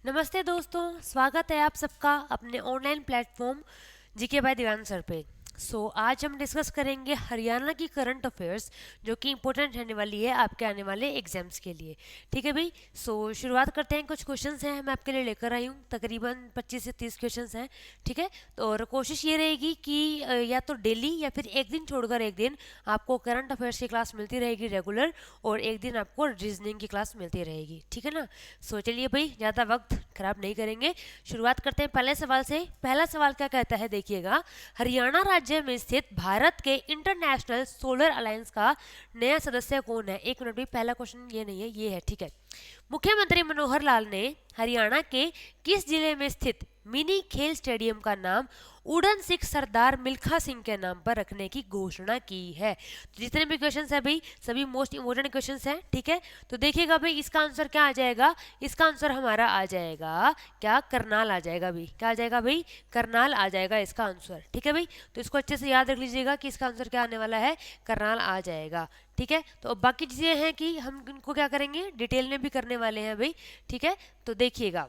नमस्ते दोस्तों, स्वागत है आप सबका अपने online platform GK by Diwan sir पे। आज हम डिस्कस करेंगे हरियाणा की करंट अफेयर्स, जो कि इंपॉर्टेंट रहने वाली है आपके आने वाले एग्जाम्स के लिए। ठीक है भाई। शुरुआत करते हैं। कुछ क्वेश्चंस हैं मैं आपके लिए लेकर आई हूँ, तकरीबन 25 से 30 क्वेश्चंस हैं। ठीक है। तो और कोशिश ये रहेगी कि या तो डेली या फिर एक दिन छोड़कर एक दिन आपको करंट अफेयर्स की क्लास मिलती रहेगी रेगुलर, और एक दिन आपको रीजनिंग की क्लास मिलती रहेगी। ठीक है ना। चलिए भाई, ज़्यादा वक्त खराब नहीं करेंगे, शुरुआत करते हैं पहले सवाल से। पहला सवाल क्या कहता है, देखिएगा। हरियाणा राज्य में स्थित भारत के इंटरनेशनल सोलर अलायंस का नया सदस्य कौन है? एक मिनट भी, पहला क्वेश्चन ये नहीं है, ये है। ठीक है। मुख्यमंत्री मनोहर लाल ने हरियाणा के किस जिले में स्थित मिनी खेल स्टेडियम का नाम उड़न सिख सरदार मिल्खा सिंह के नाम पर रखने की घोषणा की है? तो जितने भी क्वेश्चंस हैं भाई, सभी मोस्ट इंपोर्टेंट क्वेश्चंस हैं। ठीक है। तो देखिएगा भाई, इसका आंसर क्या आ जाएगा? इसका आंसर हमारा आ जाएगा क्या? करनाल आ जाएगा भाई। क्या आ जाएगा भाई? करनाल आ जाएगा इसका आंसर। ठीक है भाई। तो इसको अच्छे से याद रख लीजिएगा कि इसका आंसर क्या आने वाला है, करनाल आ जाएगा। ठीक है। तो अब बाकी चीज़ें हैं कि हम इनको क्या करेंगे, डिटेल में भी करने वाले हैं भाई। ठीक है। तो देखिएगा,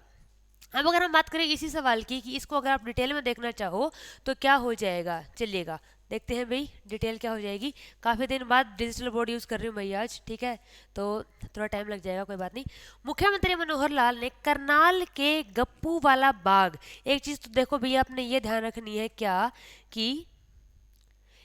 अब अगर हम बात करें इसी सवाल की कि इसको अगर आप डिटेल में देखना चाहो तो क्या हो जाएगा, चलिएगा देखते हैं भाई डिटेल क्या हो जाएगी। काफ़ी दिन बाद डिजिटल बोर्ड यूज़ कर रही हूँ भैया आज। ठीक है। तो थोड़ा टाइम लग जाएगा, कोई बात नहीं। मुख्यमंत्री मनोहर लाल ने करनाल के गप्पू वाला बाग, एक चीज़ तो देखो भैया, आपने ये ध्यान रखनी है क्या कि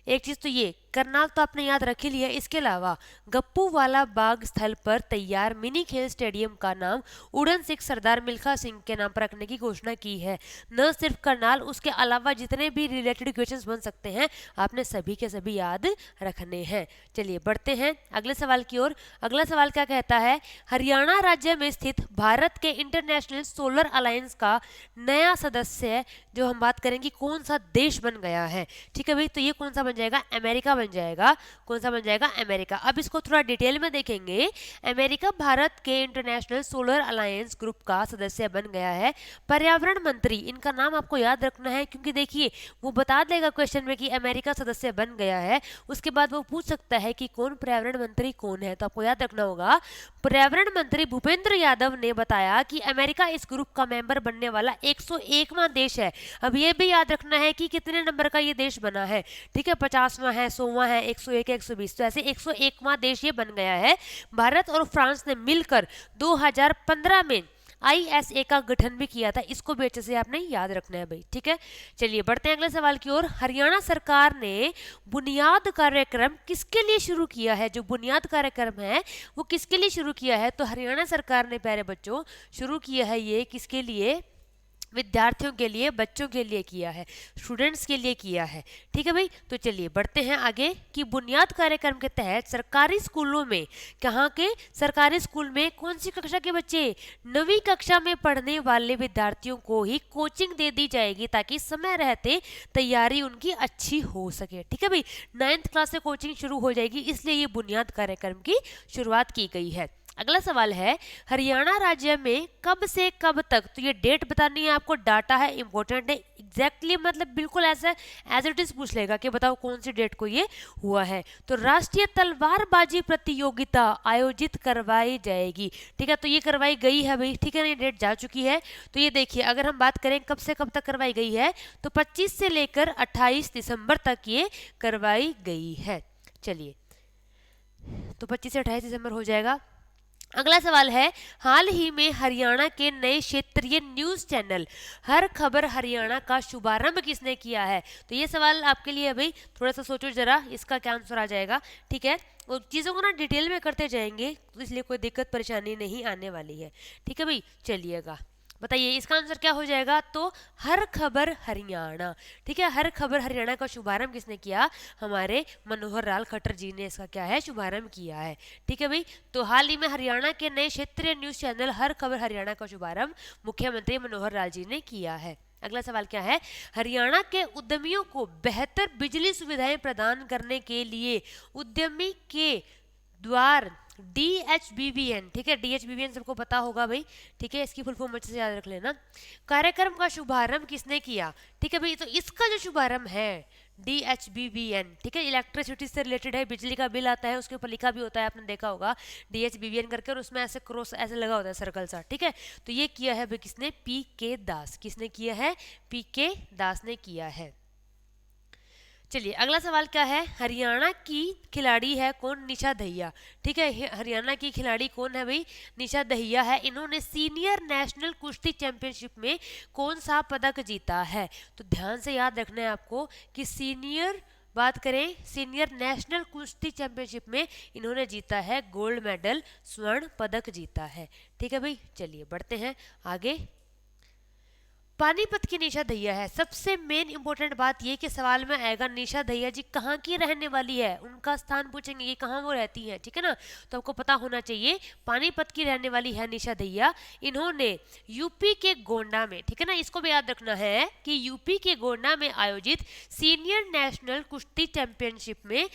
एक चीज तो ये करनाल तो आपने याद रख ही लिया, इसके अलावा गप्पू वाला बाग स्थल पर तैयार मिनी खेल स्टेडियम का नाम उड़न सिख सरदार मिल्खा सिंह के नाम पर रखने की घोषणा की है। न सिर्फ करनाल, उसके अलावा जितने भी रिलेटेड क्वेश्चंस बन सकते हैं आपने सभी के सभी याद रखने हैं। चलिए बढ़ते हैं अगले सवाल की ओर। अगला सवाल क्या कहता है, हरियाणा राज्य में स्थित भारत के इंटरनेशनल सोलर अलायंस का नया सदस्य, जो हम बात करेंगे कौन सा देश बन गया है। ठीक है भाई। तो ये कौन सा बन जाएगा? अमेरिका बन जाएगा। कौन सा बन जाएगा? अमेरिका। अब इसको थोड़ा डिटेल में देखेंगे। अमेरिका भारत के इंटरनेशनल सोलर अलायंस ग्रुप का सदस्य बन गया है। पर्यावरण मंत्री, इनका नाम आपको याद रखना है, क्योंकि देखिए वो बता देगा क्वेश्चन में कि अमेरिका सदस्य बन गया है, उसके बाद वो पूछ सकता है कि कौन पर्यावरण मंत्री कौन है। तो आपको याद रखना होगा, पर्यावरण मंत्री भूपेंद्र यादव ने बताया कि अमेरिका इस ग्रुप का मेंबर बनने वाला 101वां देश है। अब ये भी याद रखना है कि कितने नंबर का ये देश बना है। ठीक है। 50वां है, 100वां है, 101 है, 120, तो ऐसे 101वां देश ये बन गया है। भारत और फ्रांस ने मिलकर 2015 में आईएसए का गठन भी किया था। इसको भी अच्छे से आपने याद रखना है भाई। ठीक है। चलिए बढ़ते हैं अगले सवाल की ओर। हरियाणा सरकार ने बुनियाद कार्यक्रम किसके लिए शुरू किया है? जो बुनियाद कार्यक्रम है वो किसके लिए शुरू किया है? तो हरियाणा सरकार ने प्यारे बच्चों शुरू किया है ये किसके लिए? विद्यार्थियों के लिए, बच्चों के लिए किया है, स्टूडेंट्स के लिए किया है। ठीक है भाई। तो चलिए बढ़ते हैं आगे कि बुनियाद कार्यक्रम के तहत सरकारी स्कूलों में, कहाँ के सरकारी स्कूल में कौन सी कक्षा के बच्चे? 9वीं कक्षा में पढ़ने वाले विद्यार्थियों को ही कोचिंग दे दी जाएगी, ताकि समय रहते तैयारी उनकी अच्छी हो सके। ठीक है भाई। 9th क्लास से कोचिंग शुरू हो जाएगी, इसलिए ये बुनियाद कार्यक्रम की शुरुआत की गई है। अगला सवाल है, हरियाणा राज्य में कब से कब तक, तो ये डेट बतानी है आपको, डाटा है, इंपॉर्टेंट है, एग्जैक्टली मतलब बिल्कुल ऐसा एज इट इज पूछ लेगा कि बताओ कौन सी डेट को ये हुआ है। तो राष्ट्रीय तलवारबाजी प्रतियोगिता आयोजित करवाई जाएगी। ठीक है। तो ये करवाई गई है भाई। ठीक है ना, ये डेट जा चुकी है। तो ये देखिए, अगर हम बात करें कब से कब तक करवाई गई है, तो 25 से लेकर 28 दिसंबर तक ये करवाई गई है। चलिए, तो 25 से 28 दिसंबर हो जाएगा। अगला सवाल है, हाल ही में हरियाणा के नए क्षेत्रीय न्यूज चैनल हर खबर हरियाणा का शुभारंभ किसने किया है? तो ये सवाल आपके लिए है भाई, थोड़ा सा सोचो जरा, इसका क्या आंसर आ जाएगा। ठीक है। वो चीज़ों को ना डिटेल में करते जाएंगे, तो इसलिए कोई दिक्कत परेशानी नहीं आने वाली है। ठीक है भाई। चलिएगा बताइए इसका आंसर क्या हो जाएगा। तो हर खबर हरियाणा। ठीक है। हर खबर हरियाणा का शुभारंभ किसने किया? हमारे मनोहर लाल खट्टर जी ने इसका क्या है, शुभारंभ किया है। ठीक है भाई। तो हाल ही में हरियाणा के नए क्षेत्रीय न्यूज चैनल हर खबर हरियाणा का शुभारंभ मुख्यमंत्री मनोहर लाल जी ने किया है। अगला सवाल क्या है, हरियाणा के उद्यमियों को बेहतर बिजली सुविधाएं प्रदान करने के लिए उद्यमी के द्वार DHBBN, ठीक है, DHBBN सबको पता होगा भाई, ठीक है, इसकी फुल फॉर्म अच्छे से याद रख लेना। कार्यक्रम का शुभारंभ किसने किया, ठीक है भाई, तो इसका जो शुभारंभ है DHBBN, ठीक है, इलेक्ट्रिसिटी से रिलेटेड है, बिजली का बिल आता है उसके ऊपर लिखा भी होता है, आपने देखा होगा DHBBN करके, और उसमें ऐसे क्रॉस ऐसे लगा होता है सर्कल सा, ठीक है। तो ये किया है भाई किसने, PK दास, किसने किया है, PK दास ने किया है। चलिए अगला सवाल क्या है, हरियाणा की खिलाड़ी है कौन, निशा दहिया, ठीक है, हरियाणा की खिलाड़ी कौन है भाई, निशा दहिया है। इन्होंने सीनियर नेशनल कुश्ती चैंपियनशिप में कौन सा पदक जीता है, तो ध्यान से याद रखना है आपको कि सीनियर, बात करें सीनियर नेशनल कुश्ती चैंपियनशिप में इन्होंने जीता है गोल्ड मेडल, स्वर्ण पदक जीता है, ठीक है भाई। चलिए बढ़ते हैं आगे। पानीपत की निशा दहिया है, सबसे मेन इंपॉर्टेंट बात ये कि सवाल में आएगा निशा दहिया जी कहाँ की रहने वाली है, उनका स्थान पूछेंगे कि कहाँ वो रहती है, ठीक है ना, तो आपको पता होना चाहिए पानीपत की रहने वाली है निशा दहिया। इन्होंने यूपी के गोंडा में, ठीक है ना, इसको भी याद रखना है कि यूपी के गोंडा में आयोजित सीनियर नेशनल कुश्ती चैंपियनशिप में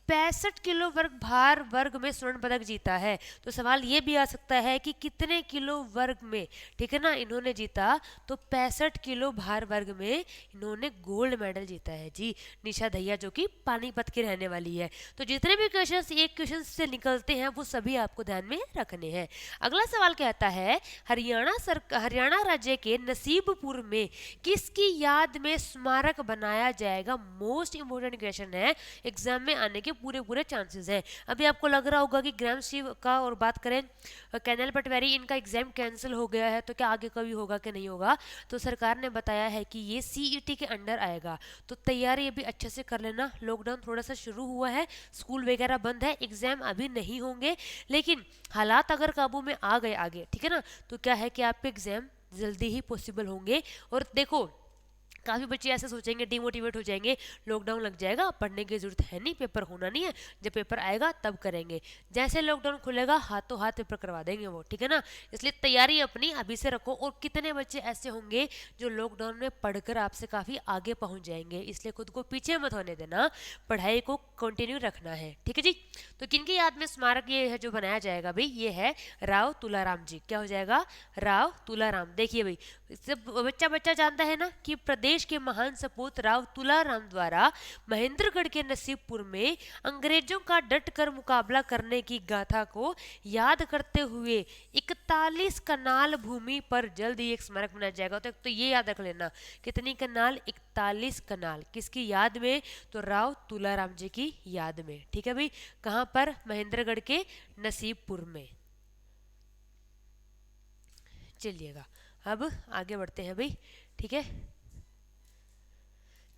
65 किलो भार वर्ग में स्वर्ण पदक जीता है। तो सवाल ये भी आ सकता है कि कितने किलो वर्ग में, ठीक है ना, इन्होंने जीता, तो 65 किलो भार वर्ग में इन्होंने गोल्ड मेडल जीता है जी, निशा दहिया जो कि पानीपत की रहने वाली है। तो जितने भी क्वेश्चंस एक क्वेश्चन से निकलते हैं वो सभी आपको ध्यान में रखने हैं। अगला सवाल कहता है हरियाणा राज्य के नसीबपुर में किसकी याद में स्मारक बनाया जाएगा, मोस्ट इंपोर्टेंट क्वेश्चन है, एग्जाम में आने के पूरे चांसेस हैं। अभी आपको लग रहा होगा कि ग्राम शिव का और बात करें कैनल पटवारी, इनका एग्जाम कैंसिल हो गया है, तो क्या आगे कभी होगा कि नहीं होगा, तो सरकार ने बताया है कि ये CET के अंडर आएगा, तो तैयारी अभी अच्छे से कर लेना। लॉकडाउन थोड़ा सा शुरू हुआ है, स्कूल वगैरह बंद है, एग्जाम अभी नहीं होंगे, लेकिन हालात अगर काबू में आ गए आगे, ठीक है ना, तो क्या है कि आपके एग्जाम जल्दी ही पॉसिबल होंगे। और देखो काफ़ी बच्चे ऐसे सोचेंगे, डिमोटिवेट हो जाएंगे, लॉकडाउन लग जाएगा, पढ़ने की जरूरत है नहीं, पेपर होना नहीं है, जब पेपर आएगा तब करेंगे। जैसे लॉकडाउन खुलेगा हाथों हाथ पेपर करवा देंगे वो, ठीक है ना, इसलिए तैयारी अपनी अभी से रखो। और कितने बच्चे ऐसे होंगे जो लॉकडाउन में पढ़कर आपसे काफ़ी आगे पहुँच जाएंगे, इसलिए खुद को पीछे मत होने देना, पढ़ाई को कंटिन्यू रखना है, ठीक है जी। तो किनकी याद में स्मारक ये है जो बनाया जाएगा भाई, ये है राव तुलाराम जी, क्या हो जाएगा, राव तुलाराम। देखिए भाई सब बच्चा जानता है ना कि प्रदेश के महान सपूत राव तुलाराम द्वारा महेंद्रगढ़ के नसीबपुर में अंग्रेजों का डटकर मुकाबला करने की गाथा को याद करते हुए 41 कनाल भूमि पर जल्द ही एक स्मारक बनाया जाएगा। तो ये याद रख लेना, कितनी कनाल, 41 कनाल, किसकी याद में, तो राव तुलाराम जी की याद में, ठीक है भाई। कहाँ पर, महेंद्रगढ़ के नसीबपुर में। चलिएगा अब आगे बढ़ते हैं भाई, ठीक है।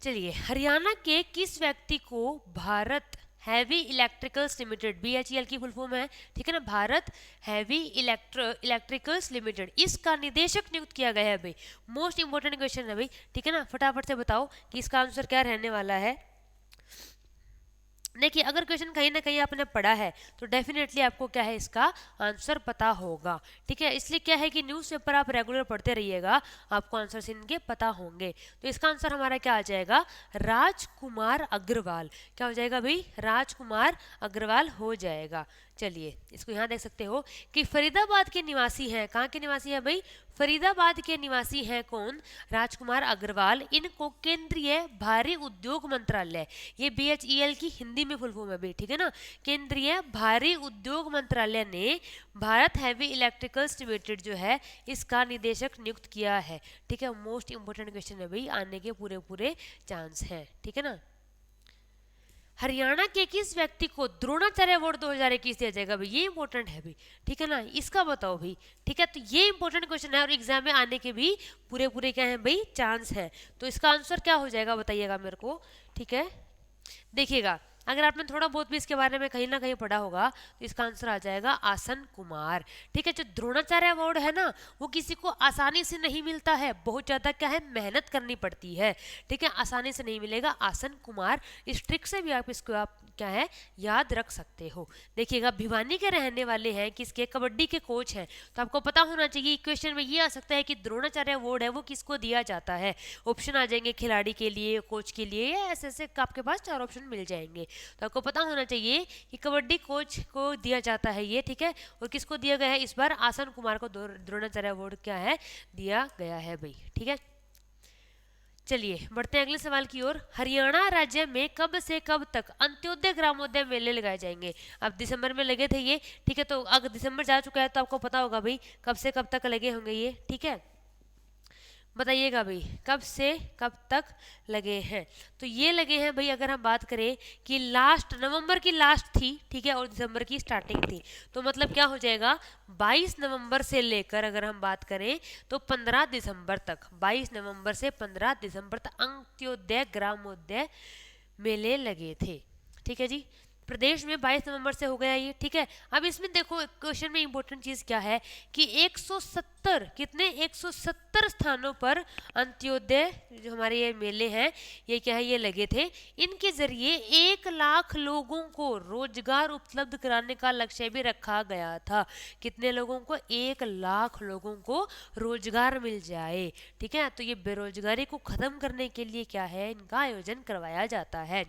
चलिए हरियाणा के किस व्यक्ति को Bharat heavy electricals limited, BHEL की फुल फॉर्म है, ठीक है ना, भारत हैवी इलेक्ट्रिकल्स लिमिटेड, इसका निदेशक नियुक्त किया गया है भाई। मोस्ट इंपोर्टेंट क्वेश्चन है भाई, ठीक है ना, फटाफट से बताओ कि इसका आंसर क्या रहने वाला है। देखिए अगर क्वेश्चन कहीं ना कहीं आपने पढ़ा है तो डेफिनेटली आपको क्या है इसका आंसर पता होगा, ठीक है। इसलिए क्या है कि न्यूज़पेपर आप रेगुलर पढ़ते रहिएगा, आपको आंसर इनके पता होंगे। तो इसका आंसर हमारा क्या आ जाएगा, राजकुमार अग्रवाल। क्या हो जाएगा भाई, राजकुमार अग्रवाल हो जाएगा। चलिए इसको यहाँ देख सकते हो कि फरीदाबाद के निवासी हैं, कहाँ के निवासी है भाई, फरीदाबाद के निवासी हैं कौन, राजकुमार अग्रवाल। इनको केंद्रीय भारी उद्योग मंत्रालय, ये BHEL की हिंदी में फुल फॉर्म है भाई, ठीक है ना, केंद्रीय भारी उद्योग मंत्रालय ने भारत हैवी इलेक्ट्रिकल्स लिमिटेड जो है इसका निदेशक नियुक्त किया है, ठीक है। मोस्ट इंपोर्टेंट क्वेश्चन है भाई, आने के पूरे चांस हैं, ठीक है ना। हरियाणा के किस व्यक्ति को द्रोणाचार्य अवार्ड 2021 दिया जाएगा भाई, ये इंपॉर्टेंट है भाई, ठीक है ना, इसका बताओ भाई, ठीक है। तो ये इंपॉर्टेंट क्वेश्चन है और एग्जाम में आने के भी पूरे क्या है भाई, चांस है। तो इसका आंसर क्या हो जाएगा बताइएगा मेरे को, ठीक है। देखिएगा अगर आपने थोड़ा बहुत भी इसके बारे में कहीं ना कहीं पढ़ा होगा तो इसका आंसर आ जाएगा आसन कुमार, ठीक है। जो द्रोणाचार्य अवार्ड है ना वो किसी को आसानी से नहीं मिलता है, बहुत ज़्यादा क्या है मेहनत करनी पड़ती है, ठीक है, आसानी से नहीं मिलेगा। आसन कुमार, इस ट्रिक से भी आप इसको आप क्या है याद रख सकते हो। देखिएगा भिवानी के रहने वाले हैं, किसके, कबड्डी के कोच हैं, तो आपको पता होना चाहिए क्वेश्चन में ये आ सकता है कि द्रोणाचार्य अवार्ड है वो किसको दिया जाता है। ऑप्शन आ जाएंगे खिलाड़ी के लिए, कोच के लिए, या ऐसे ऐसे आपके पास 4 ऑप्शन मिल जाएंगे। तो आपको पता होना चाहिए कि कबड्डी कोच को दिया जाता है ये, ठीक है। और किसको दिया गया है इस बार, आसन कुमार को द्रोणाचार्य अवार्ड क्या है दिया गया है भाई, ठीक है। चलिए बढ़ते हैं अगले सवाल की ओर। हरियाणा राज्य में कब से कब तक अंत्योदय ग्रामोदय मेले लगाए जाएंगे। अब दिसंबर में लगे थे ये, ठीक है, तो अगर दिसंबर जा चुका है तो आपको पता होगा भाई कब से कब तक लगे होंगे ये, ठीक है। बताइएगा भाई कब से कब तक लगे हैं। तो ये लगे हैं भाई, अगर हम बात करें कि लास्ट नवंबर की लास्ट थी, ठीक है, और दिसंबर की स्टार्टिंग थी, तो मतलब क्या हो जाएगा 22 नवंबर से लेकर अगर हम बात करें तो 15 दिसंबर तक, 22 नवंबर से 15 दिसंबर तक अंत्योदय ग्रामोदय मेले लगे थे, ठीक है जी। प्रदेश में 22 नवंबर से हो गया ये, ठीक है। अब इसमें देखो क्वेश्चन में इंपॉर्टेंट चीज क्या है कि 170 कितने 170 स्थानों पर अंत्योदय जो हमारे ये मेले हैं ये क्या है ये लगे थे। इनके जरिए 1 लाख लोगों को रोजगार उपलब्ध कराने का लक्ष्य भी रखा गया था। कितने लोगों को, 1 लाख लोगों को रोजगार मिल जाए, ठीक है। तो ये बेरोजगारी को खत्म करने के लिए क्या है इनका आयोजन करवाया जाता है।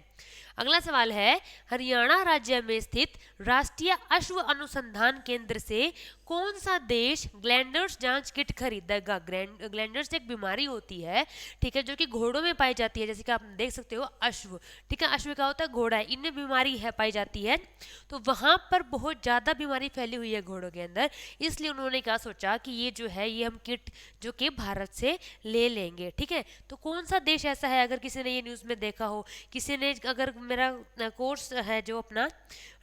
अगला सवाल है, हरियाणा राज्य में स्थित राष्ट्रीय अश्व अनुसंधान केंद्र से कौन सा देश ग्लैंडर्स जांच किट खरीदेगा। ग्लैंडर्स एक बीमारी होती है, ठीक है, जो कि घोड़ों में पाई जाती है, जैसे कि आप देख सकते हो अश्व, ठीक है, अश्व क्या होता है घोड़ा है, इनमें बीमारी है पाई जाती है। तो वहां पर बहुत ज्यादा बीमारी फैली हुई है घोड़ों के अंदर, इसलिए उन्होंने क्या सोचा कि ये जो है ये हम किट जो कि भारत से ले लेंगे, ठीक है। तो कौन सा देश ऐसा है, अगर किसी ने ये न्यूज में देखा हो, किसी ने अगर मेरा कोर्स है जो अपना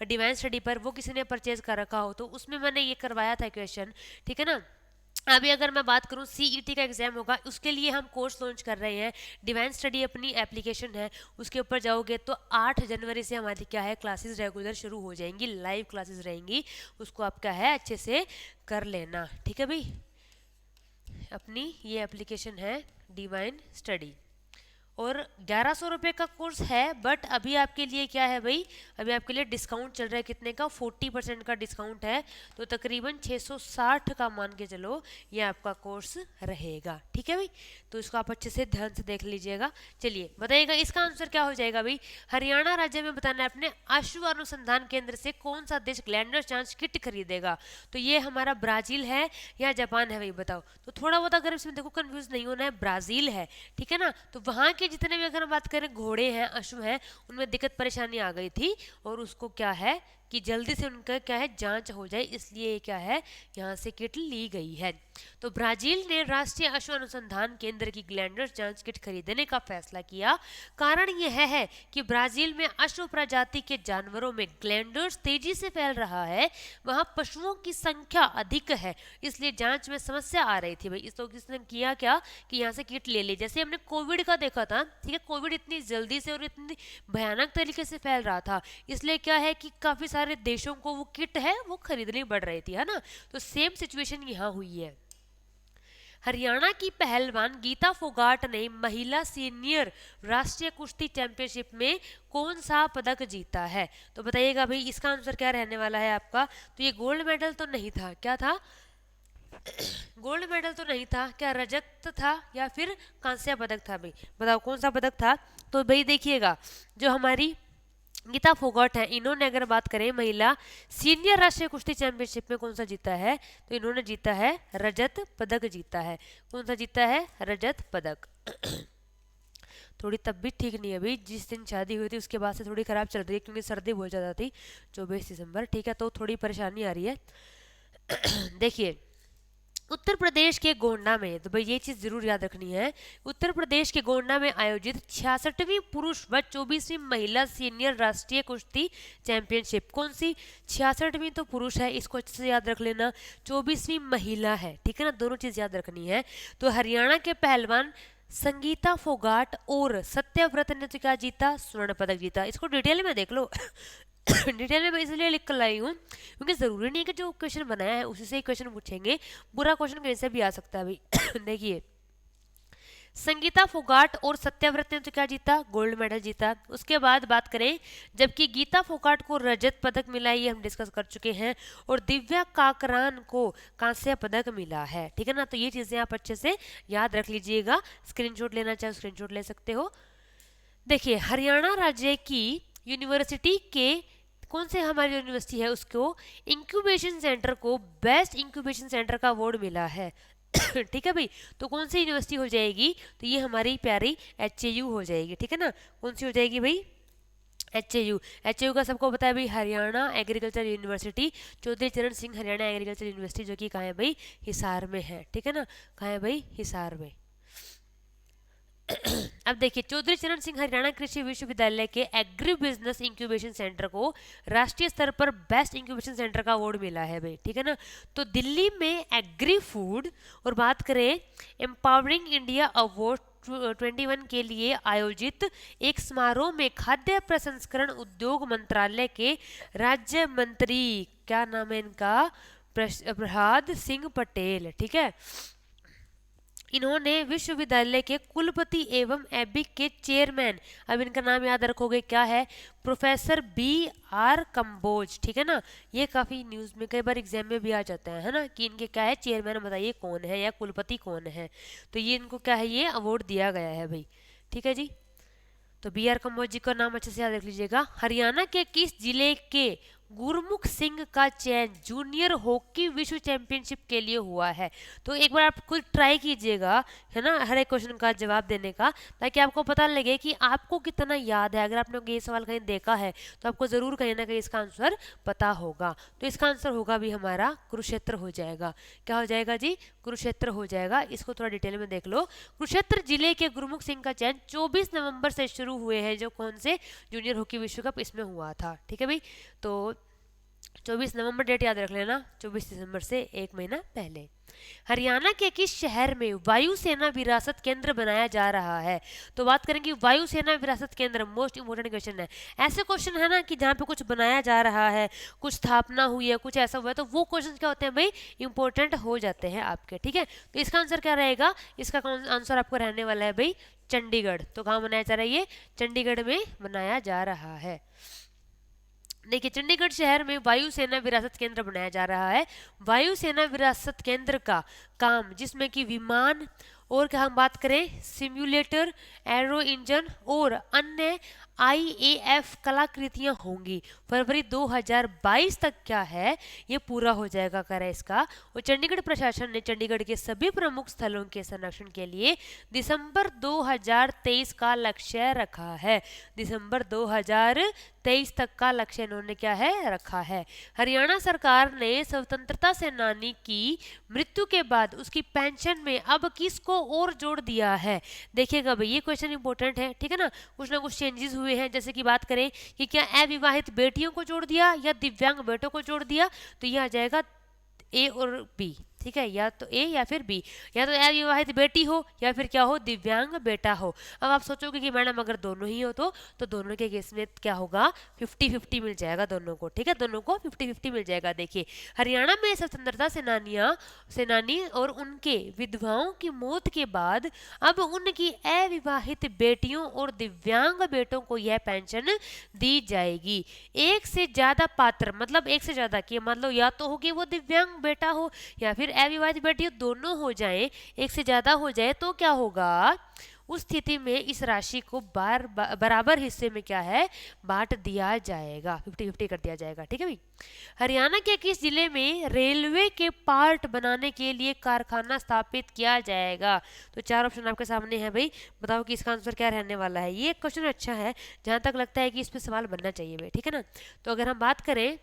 डिवाइन स्टडी पर वो किसी ने परचेज कर रखा हो तो उसमें मैंने ये करवाया था क्वेश्चन, ठीक है ना। अभी अगर मैं बात करूं सीईटी का एग्जाम होगा उसके लिए हम कोर्स लॉन्च कर रहे हैं, डिवाइन स्टडी अपनी एप्लीकेशन है, उसके ऊपर जाओगे तो 8 जनवरी से हमारी क्या है क्लासेस रेगुलर शुरू हो जाएंगी, लाइव क्लासेस रहेंगी, उसको आप क्या है अच्छे से कर लेना, ठीक है भाई। अपनी ये एप्लीकेशन है डिवाइन स्टडी और 1100 रुपये का कोर्स है, बट अभी आपके लिए क्या है भाई, अभी आपके लिए डिस्काउंट चल रहा है, कितने का 40% का डिस्काउंट है, तो तकरीबन 660 का मान के चलो ये आपका कोर्स रहेगा, ठीक है भाई। तो इसको आप अच्छे से ध्यान से देख लीजिएगा। चलिए बताइएगा इसका आंसर क्या हो जाएगा भाई, हरियाणा राज्य में बताना है अपने अश्व अनुसंधान केंद्र से कौन सा देश ग्लैंडर्स जांच किट खरीदेगा। तो ये हमारा ब्राजील है या जापान है भाई, बताओ। तो थोड़ा बहुत अगर इसमें देखो कंफ्यूज नहीं होना है, ब्राजील है, ठीक है ना। तो वहां के जितने भी अगर हम बात करें घोड़े हैं अश्व हैं उनमें दिक्कत परेशानी आ गई थी और उसको क्या है कि जल्दी से उनका क्या है जांच हो जाए, इसलिए क्या है यहाँ से किट ली गई है। तो ब्राजील ने राष्ट्रीय अश्व अनुसंधान केंद्र की ग्लैंडर्स जांच किट खरीदने का फैसला किया। कारण यह है कि ब्राजील में अश्व प्रजाति के जानवरों में ग्लैंडर्स तेजी से फैल रहा है, वहां पशुओं की संख्या अधिक है, इसलिए जांच में समस्या आ रही थी भाई। इस तो किसने किया क्या कि यहाँ से किट ले ली, जैसे हमने कोविड का देखा था, ठीक है, कोविड इतनी जल्दी से और इतनी भयानक तरीके से फैल रहा था, इसलिए क्या है कि काफी सारे देशों को वो किट है वो खरीदनी पड़ रही थी, है ना। तो सेम सिचुएशन यहाँ हुई है। हरियाणा की पहलवान गीता फोगाट ने महिला सीनियर राष्ट्रीय कुश्ती चैंपियनशिप में कौन सा पदक जीता है। तो बताइएगा भाई इसका आंसर क्या रहने वाला है आपका। तो ये गोल्ड मेडल तो नहीं था, क्या था गोल्ड मेडल तो नहीं था, क्या रजत था या फिर कांस्य पदक था भाई, बताओ कौन सा पदक था। तो भाई देखिएगा जो हमारी गीता फोगाट है इन्होंने अगर बात करें महिला सीनियर राष्ट्रीय कुश्ती चैंपियनशिप में कौन सा जीता है, तो इन्होंने जीता है रजत पदक जीता है। कौन सा जीता है, रजत पदक। थोड़ी तबीयत ठीक नहीं है अभी, जिस दिन शादी हुई थी उसके बाद से थोड़ी खराब चल रही है क्योंकि सर्दी बहुत ज़्यादा थी 24 दिसंबर, ठीक है, तो थोड़ी परेशानी आ रही है। देखिए उत्तर प्रदेश के गोंडा में, तो भाई ये चीज जरूर याद रखनी है, उत्तर प्रदेश के गोंडा में आयोजित 66वीं पुरुष व 24वीं महिला सीनियर राष्ट्रीय कुश्ती चैंपियनशिप, कौन सी 66वीं तो पुरुष है, इसको अच्छे से याद रख लेना, 24वीं महिला है, ठीक है ना, दोनों चीज याद रखनी है। तो हरियाणा के पहलवान संगीता फोगाट और सत्यव्रत ने तो क्या जीता, स्वर्ण पदक जीता। इसको डिटेल में देख लो डिटेल में मैं इसलिए लिख कर लाई हूँ क्योंकि ज़रूरी नहीं है कि जो क्वेश्चन बनाया है उसी से ही क्वेश्चन पूछेंगे, बुरा क्वेश्चन कहीं से भी आ सकता है भाई। देखिए संगीता फोगाट और सत्याव्रत ने तो क्या जीता, गोल्ड मेडल जीता। उसके बाद बात करें, जबकि गीता फोगाट को रजत पदक मिला, ये हम डिस्कस कर चुके हैं, और दिव्या काकरान को कांस्य पदक मिला है। ठीक है ना, तो ये चीजें आप अच्छे से याद रख लीजिएगा। स्क्रीनशॉट लेना चाहे स्क्रीनशॉट ले सकते हो। देखिए, हरियाणा राज्य की यूनिवर्सिटी के कौन से हमारी यूनिवर्सिटी है उसको इंक्यूबेशन सेंटर को बेस्ट इंक्यूबेशन सेंटर का अवार्ड मिला है। ठीक है भाई, तो कौन सी यूनिवर्सिटी हो जाएगी, तो ये हमारी प्यारी एचएयू हो जाएगी। ठीक है ना, कौन सी हो जाएगी भाई, एचएयू। एचएयू का सबको पता है भाई, हरियाणा एग्रीकल्चर यूनिवर्सिटी, चौधरी चरण सिंह हरियाणा एग्रीकल्चर यूनिवर्सिटी, जो कि कहाँ है भाई, हिसार में है। ठीक है ना, कहाँ है भाई, हिसार में। अब देखिए, चौधरी चरण सिंह हरियाणा कृषि विश्वविद्यालय के एग्री बिजनेस इंक्यूबेशन सेंटर को राष्ट्रीय स्तर पर बेस्ट इंक्यूबेशन सेंटर का अवार्ड मिला है भाई। ठीक है ना, तो दिल्ली में एग्री फूड, और बात करें एम्पावरिंग इंडिया अवार्ड 21 के लिए आयोजित एक समारोह में खाद्य प्रसंस्करण उद्योग मंत्रालय के राज्य मंत्री, क्या नाम है इनका, प्रहलाद सिंह पटेल, ठीक है, इन्होंने विश्वविद्यालय के कुलपति एवं एबिक के चेयरमैन, अब इनका नाम याद रखोगे, क्या है, प्रोफेसर BR कंबोज। ठीक है ना, ये काफी न्यूज में कई बार एग्जाम में भी आ जाता है ना, कि इनके क्या है, चेयरमैन बताइए कौन है या कुलपति कौन है, तो ये इनको क्या है, ये अवार्ड दिया गया है भाई। ठीक है जी, तो BR कंबोज जी का नाम अच्छे से याद रख लीजिएगा। हरियाणा के किस जिले के गुरमुख सिंह का चयन जूनियर हॉकी विश्व चैंपियनशिप के लिए हुआ है, तो एक बार आप खुद ट्राई कीजिएगा, है ना, हर एक क्वेश्चन का जवाब देने का, ताकि आपको पता लगे कि आपको कितना याद है। अगर आपने ये सवाल कहीं देखा है तो आपको जरूर कहीं ना कहीं इसका आंसर पता होगा। तो इसका आंसर होगा भी हमारा कुरुक्षेत्र हो जाएगा। क्या हो जाएगा जी, कुरुक्षेत्र हो जाएगा। इसको थोड़ा डिटेल में देख लो। कुरुक्षेत्र जिले के गुरमुख सिंह का चयन 24 नवंबर से शुरू हुए हैं, जो कौन से जूनियर हॉकी विश्व कप इसमें हुआ था। ठीक है भाई, तो 24 नवंबर डेट याद रख लेना, 24 दिसंबर से एक महीना पहले। हरियाणा के किस शहर में वायुसेना विरासत केंद्र बनाया जा रहा है, तो बात करेंगे वायुसेना विरासत केंद्र, मोस्ट इंपोर्टेंट क्वेश्चन है। ऐसे क्वेश्चन है ना कि जहाँ पे कुछ बनाया जा रहा है, कुछ स्थापना हुई है, कुछ ऐसा हुआ है, तो वो क्वेश्चन क्या होते हैं भाई, इंपॉर्टेंट हो जाते हैं आपके। ठीक है, तो इसका आंसर क्या रहेगा, इसका आंसर आपको रहने वाला है भाई चंडीगढ़। तो कहाँ बनाया जा रहा है, ये चंडीगढ़ में बनाया जा रहा है। देखिए, चंडीगढ़ शहर में वायुसेना विरासत केंद्र बनाया जा रहा है। वायुसेना विरासत केंद्र का काम, जिसमें कि विमान और क्या हम बात करें, सिम्युलेटर, एरो इंजन और अन्य IAF कलाकृतियां होंगी। फरवरी 2022 तक क्या है, ये पूरा हो जाएगा करा इसका। और चंडीगढ़ प्रशासन ने चंडीगढ़ के सभी प्रमुख स्थलों के संरक्षण के लिए दिसंबर 2023 का लक्ष्य रखा है। दिसंबर 2023 तक का लक्ष्य इन्होंने क्या है, रखा है। हरियाणा सरकार ने स्वतंत्रता सेनानी की मृत्यु के बाद उसकी पेंशन में अब किसको और जोड़ दिया है। देखिएगा भाई, ये क्वेश्चन इंपॉर्टेंट है। ठीक है ना, कुछ ना कुछ चेंजेस हुए हैं, जैसे कि बात करें कि क्या अविवाहित बेटियों को जोड़ दिया या दिव्यांग बेटों को जोड़ दिया, तो यह आ जाएगा A और B। ठीक है, या तो A या फिर B, या तो अविवाहित बेटी हो या फिर क्या हो, दिव्यांग बेटा हो। अब आप सोचोगे कि मैडम अगर दोनों ही हो तो दोनों के केस में क्या होगा, 50-50 मिल जाएगा दोनों को। ठीक है, दोनों को 50-50 मिल जाएगा। देखिए, हरियाणा में स्वतंत्रता सेनानी और उनके विधवाओं की मौत के बाद अब उनकी अविवाहित बेटियों और दिव्यांग बेटों को यह पेंशन दी जाएगी। एक से ज्यादा पात्र, मतलब एक से ज्यादा की, मतलब या तो होगी वो दिव्यांग बेटा हो या फिर अविवाहित बेटी, दोनों हो जाए, एक से ज्यादा हो जाए, तो क्या होगा, उस स्थिति में इस राशि को बराबर हिस्से में क्या है, बांट दिया जाएगा, 50-50 कर दिया जाएगा। ठीक है भाई। हरियाणा के किस जिले में रेलवे के पार्ट बनाने के लिए कारखाना स्थापित किया जाएगा, तो 4 ऑप्शन आपके सामने है भाई, बताओ कि इसका आंसर क्या रहने वाला है। ये क्वेश्चन अच्छा है, जहां तक लगता है कि इस पे सवाल बनना चाहिए भाई। ठीक है ना, तो अगर हम बात करें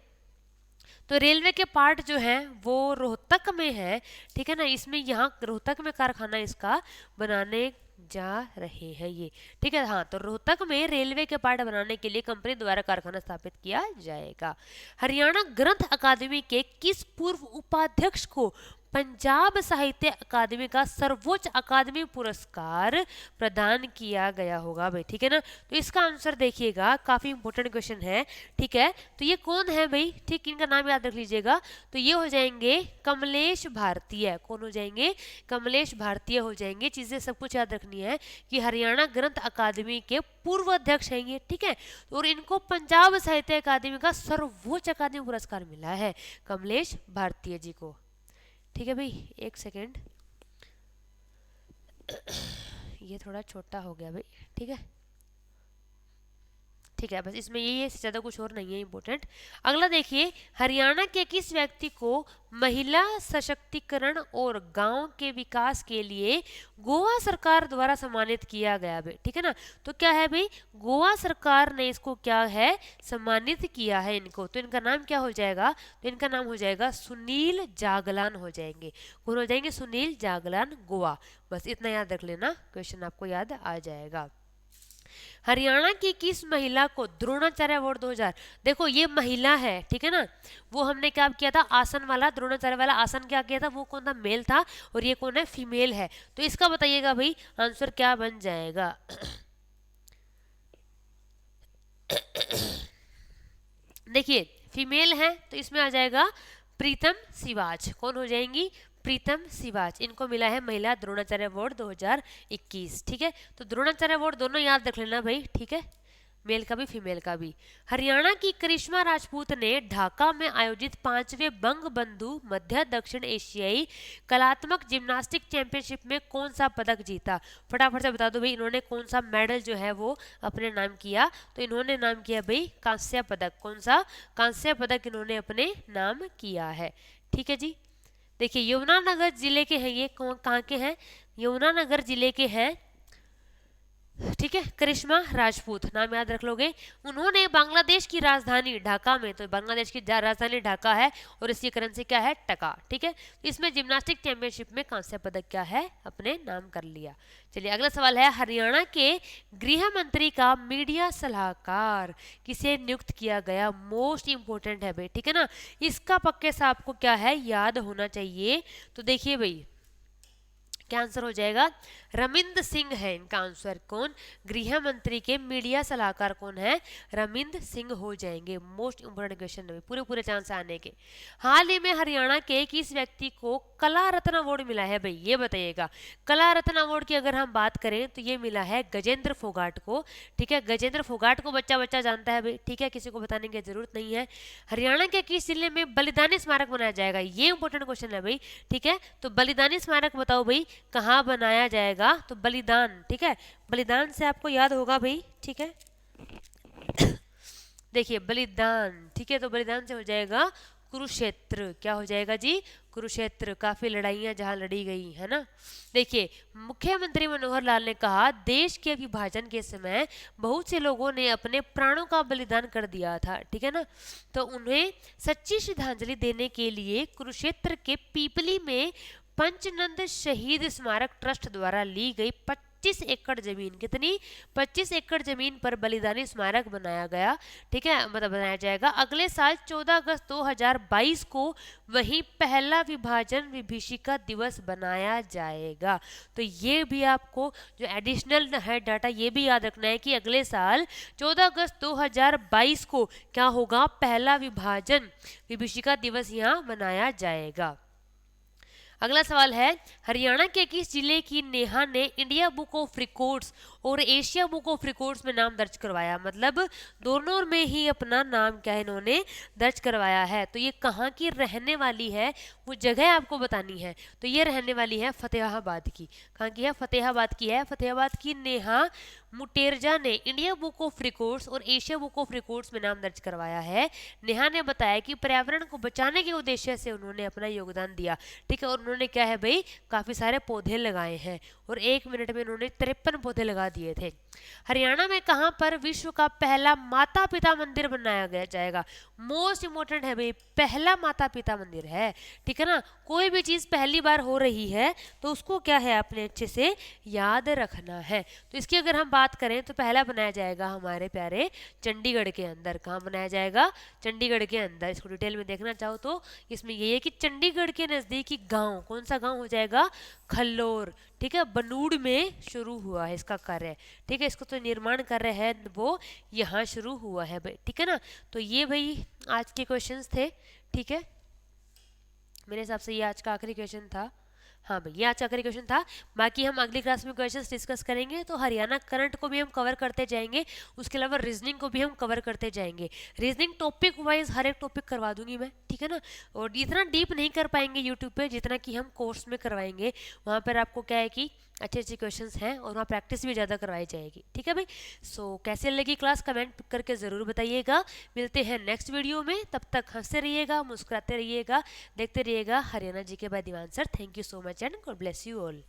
तो रेलवे के पार्ट जो है वो रोहतक में है। ठीक है ना, इसमें यहाँ रोहतक में कारखाना इसका बनाने जा रहे हैं ये। ठीक है, हाँ, तो रोहतक में रेलवे के पार्ट बनाने के लिए कंपनी द्वारा कारखाना स्थापित किया जाएगा। हरियाणा ग्रंथ अकादमी के किस पूर्व उपाध्यक्ष को पंजाब साहित्य अकादमी का सर्वोच्च अकादमी पुरस्कार प्रदान किया गया होगा भाई, ठीक है ना। तो इसका आंसर देखिएगा, काफी इंपॉर्टेंट क्वेश्चन है, ठीक है। तो ये कौन है भाई, ठीक, इनका नाम याद रख लीजिएगा। तो ये हो जाएंगे कमलेश भारतीय। कौन हो जाएंगे, कमलेश भारतीय हो जाएंगे। चीजें सब कुछ याद रखनी है कि हरियाणा ग्रंथ अकादमी के पूर्व अध्यक्ष हैं ये, ठीक है। और इनको पंजाब साहित्य अकादमी का सर्वोच्च अकादमी पुरस्कार मिला है कमलेश भारतीय जी को, ठीक है भाई। एक सेकेंड, ये थोड़ा छोटा हो गया भाई, ठीक है, ठीक है। बस इसमें यही है, इससे ज़्यादा कुछ और नहीं है इंपॉर्टेंट। अगला देखिए, हरियाणा के किस व्यक्ति को महिला सशक्तिकरण और गांव के विकास के लिए गोवा सरकार द्वारा सम्मानित किया गया भाई, ठीक है ना। तो क्या है भाई, गोवा सरकार ने इसको क्या है, सम्मानित किया है इनको। तो इनका नाम क्या हो जाएगा, तो इनका नाम हो जाएगा सुनील जागलान हो जाएंगे। कौन हो जाएंगे, सुनील जागलान, गोवा। बस इतना याद रख लेना, क्वेश्चन आपको याद आ जाएगा। हरियाणा की किस महिला को द्रोणाचार्य अवार्ड 2000, देखो ये महिला है, ठीक है ना। वो हमने क्या किया था, आसन वाला, द्रोणाचार्य वाला आसन क्या किया था, वो कौन था, मेल था, और ये कौन है, फीमेल है। तो इसका बताइएगा भाई आंसर क्या बन जाएगा। देखिए फीमेल है तो इसमें आ जाएगा प्रीतम सिवाच। कौन हो जाएंगी, प्रीतम सिवाच। इनको मिला है महिला द्रोणाचार्य अवार्ड 2021, ठीक है। तो द्रोणाचार्य अवार्ड दोनों याद रख लेना भाई, ठीक है, मेल का भी फीमेल का भी। हरियाणा की करिश्मा राजपूत ने ढाका में आयोजित 5वें बंग बंधु मध्य दक्षिण एशियाई कलात्मक जिम्नास्टिक चैंपियनशिप में कौन सा पदक जीता। फटाफट से बता दो भाई, इन्होंने कौन सा मेडल जो है वो अपने नाम किया। तो इन्होंने नाम किया भाई कांस्य पदक। कौन सा, कांस्य पदक इन्होंने अपने नाम किया है, ठीक है जी। देखिए यमुनानगर जिले के हैं ये, कहाँ के हैं, यमुनानगर जिले के हैं, ठीक है। करिश्मा राजपूत नाम याद रख लोगे। उन्होंने बांग्लादेश की राजधानी ढाका में, तो बांग्लादेश की राजधानी ढाका है और इसकी करेंसी क्या है, टका, ठीक है। इसमें जिम्नास्टिक चैंपियनशिप में कांस्य पदक क्या है, अपने नाम कर लिया। चलिए अगला सवाल है, हरियाणा के गृह मंत्री का मीडिया सलाहकार किसे नियुक्त किया गया। मोस्ट इंपोर्टेंट है भाई, ठीक है ना। इसका पक्के से आपको क्या है, याद होना चाहिए। तो देखिए भाई क्या आंसर हो जाएगा, रमिंद सिंह है इनका आंसर। कौन, गृह मंत्री के मीडिया सलाहकार कौन है, रमिंद सिंह हो जाएंगे। मोस्ट इंपोर्टेंट क्वेश्चन है, पूरे पूरे चांस आने के। हाल ही में हरियाणा के किस व्यक्ति को कला रत्न अवार्ड मिला है भाई, ये बताइएगा। कला रत्न अवार्ड की अगर हम बात करें तो ये मिला है गजेंद्र फोगाट को, ठीक है। गजेंद्र फोगाट को बच्चा बच्चा जानता है भाई, ठीक है, किसी को बताने की जरूरत नहीं है। हरियाणा के किस जिले में बलिदानी स्मारक बनाया जाएगा, ये इंपॉर्टेंट क्वेश्चन है भाई, ठीक है। तो बलिदानी स्मारक बताओ भाई कहाँ बनाया जाएगा। तो बलिदान, ठीक है, बलिदान से आपको याद होगा भाई, ठीक है। देखिए बलिदान, ठीक है, तो बलिदान से हो जाएगा कुरुक्षेत्र। क्या हो जाएगा जी, कुरुक्षेत्र। काफी लड़ाइयां जहां लड़ी गई है ना। देखिए मुख्यमंत्री मनोहर लाल ने कहा, देश के विभाजन के समय बहुत से लोगों ने अपने प्राणों का बलिदान कर दिया था, ठीक है ना। तो उन्हें सच्ची श्रद्धांजलि देने के लिए कुरुक्षेत्र के पीपली में पंचनंद शहीद स्मारक ट्रस्ट द्वारा ली गई 25 एकड़ जमीन, कितनी, 25 एकड़ जमीन पर बलिदानी स्मारक बनाया गया, ठीक है, मतलब बनाया जाएगा। अगले साल 14 अगस्त 2022 को वही पहला विभाजन विभीषिका दिवस बनाया जाएगा। तो ये भी आपको जो एडिशनल है डाटा, ये भी याद रखना है कि अगले साल 14 अगस्त 2022 को क्या होगा, पहला विभाजन विभीषिका दिवस यहाँ मनाया जाएगा। अगला सवाल है, हरियाणा के किस जिले की नेहा ने इंडिया बुक ऑफ रिकॉर्ड्स और एशिया बुक ऑफ रिकॉर्ड्स में नाम दर्ज करवाया। मतलब दोनों में ही अपना नाम क्या है इन्होंने दर्ज करवाया है। तो ये कहाँ की रहने वाली है, वो जगह आपको बतानी है। तो ये रहने वाली है फतेहाबाद की। कहाँ की है, फतेहाबाद की है। फतेहाबाद की नेहा मुटेरजा ने इंडिया बुक ऑफ रिकॉर्ड्स और एशिया बुक ऑफ रिकॉर्ड्स में नाम दर्ज करवाया है। नेहा ने बताया कि पर्यावरण को बचाने के उद्देश्य से उन्होंने अपना योगदान दिया, ठीक है। और उन्होंने क्या है भाई, काफी सारे पौधे लगाए हैं और 1 मिनट में उन्होंने 53 पौधे लगा दिए थे। हरियाणा में कहाँ पर विश्व का पहला माता पिता मंदिर बनाया गया जाएगा? मोस्ट इंपॉर्टेंट है भाई, पहला माता पिता मंदिर है, ठीक है ना। कोई भी चीज़ पहली बार हो रही है तो उसको क्या है अपने अच्छे से याद रखना है। तो इसकी अगर हम बात करें तो पहला बनाया जाएगा हमारे प्यारे चंडीगढ़ के अंदर। कहाँ बनाया जाएगा? चंडीगढ़ के अंदर। इसको डिटेल में देखना चाहो तो इसमें ये है कि चंडीगढ़ के नज़दीकी गांव, कौन सा गांव हो जाएगा? खल्लोर, ठीक है, बनूड़ में शुरू हुआ है इसका कार्य, ठीक है। इसको तो निर्माण कार्य है वो यहाँ शुरू हुआ है भाई, ठीक है ना। तो ये भाई आज के क्वेश्चंस थे, ठीक है। मेरे हिसाब से ये आज का आखिरी क्वेश्चन था। हाँ भाई, ये आज का आखिरी क्वेश्चन था। बाकी हम अगली क्लास में क्वेश्चंस डिस्कस करेंगे, तो हरियाणा करंट को भी हम कवर करते जाएंगे, उसके अलावा रीजनिंग को भी हम कवर करते जाएंगे। रीजनिंग टॉपिक वाइज हर एक टॉपिक करवा दूंगी मैं, ठीक है ना। और इतना डीप नहीं कर पाएंगे यूट्यूब पे जितना कि हम कोर्स में करवाएंगे। वहाँ पर आपको क्या है कि अच्छे अच्छे क्वेश्चंस हैं और वहाँ प्रैक्टिस भी ज़्यादा करवाई जाएगी, ठीक है भाई। सो कैसे लगी क्लास कमेंट करके ज़रूर बताइएगा। मिलते हैं नेक्स्ट वीडियो में, तब तक हंसते रहिएगा, मुस्कुराते रहिएगा, देखते रहिएगा Haryana G K by Diwan sir. Thank you so much and god bless you all.